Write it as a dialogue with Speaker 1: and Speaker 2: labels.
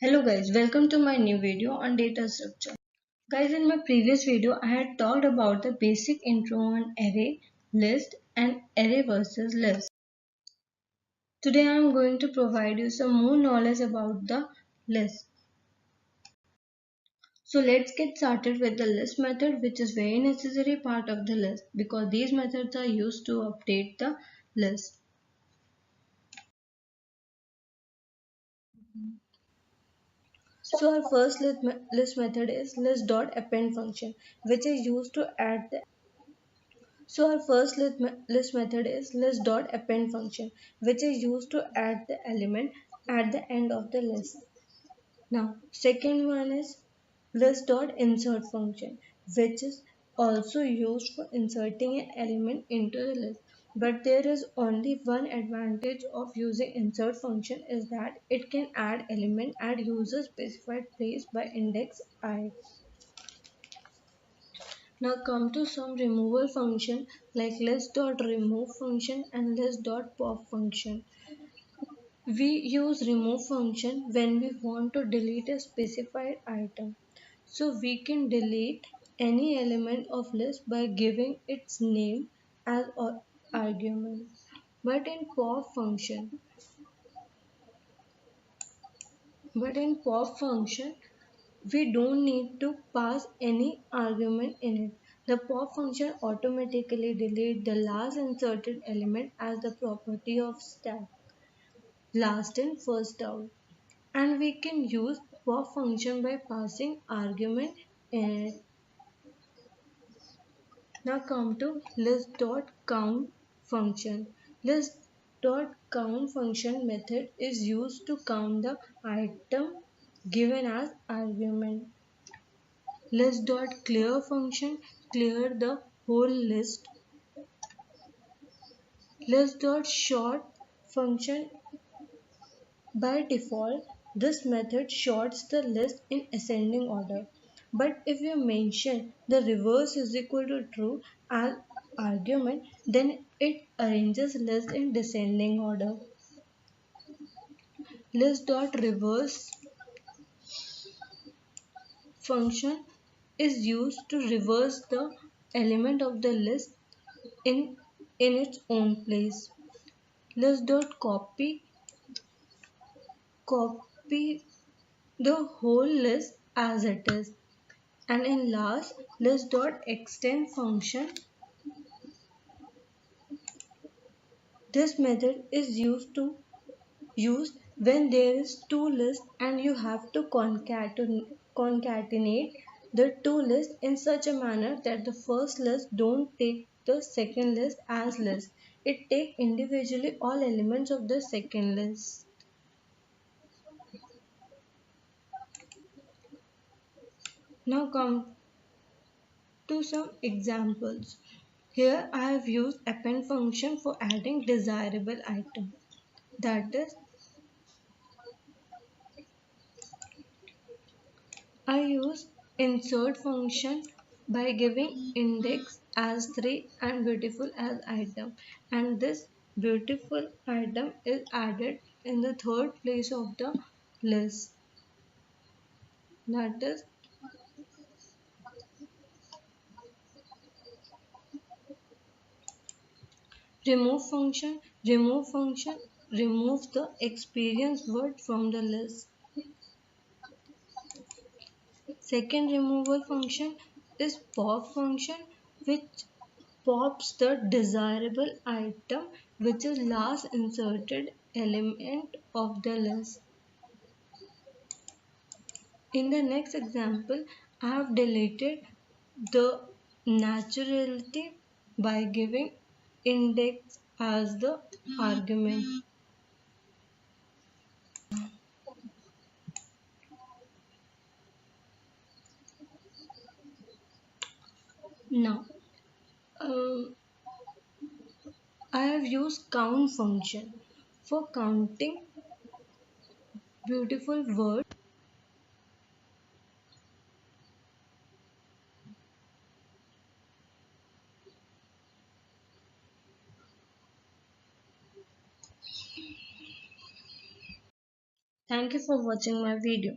Speaker 1: Hello guys, welcome to my new video on data structure. Guys, in my previous video I had talked about the basic intro on array, list and array versus list. Today I am going to provide you some more knowledge about the list. So let's get started with the list method, which is very necessary part of the list because these methods are used to update the list. So our first list method is list.append function, which is used to add the So our first list method is list.append function, which is used to add the element at the end of the list. Now, second one is list.insert function, which is also used for inserting an element into the list. But there is only one advantage of using insert function is that it can add element at user specified place by index I. Now come to some removal function like list.remove function and list.pop function. We use remove function when we want to delete a specified item. So we can delete any element of list by giving its name as argument. But in pop function, but in pop function, we don't need to pass any argument in it. The pop function automatically deletes the last inserted element as the property of stack, last in first out. And we can use pop function by passing argument in it. Now come to list.count function. List.count function method is used to count the item given as argument. List.clear function clear the whole list. List.sort function by default this method sorts the list in ascending order. But if you mention the reverse is equal to true as argument, then it arranges list in descending order. List.reverse function is used to reverse the element of the list in, in its own place. List.copy copy the whole list as it is. And in last, list.extend function. This method is used when there is two lists and you have to concatenate the two lists in such a manner that the first list don't take the second list as list. It take individually all elements of the second list. Now come to some examples. Here I have used append function for adding desirable item. That is, I use insert function by giving index as 3 and beautiful as item, and this beautiful item is added in the third place of the list. That is, remove function removes the experience word from the list. Second removal function is pop function, which pops the desirable item which is last inserted element of the list. In the next example, I have deleted the naturality by giving index as the argument. Now, um, I have used count function for counting beautiful words. Thank you for watching my video.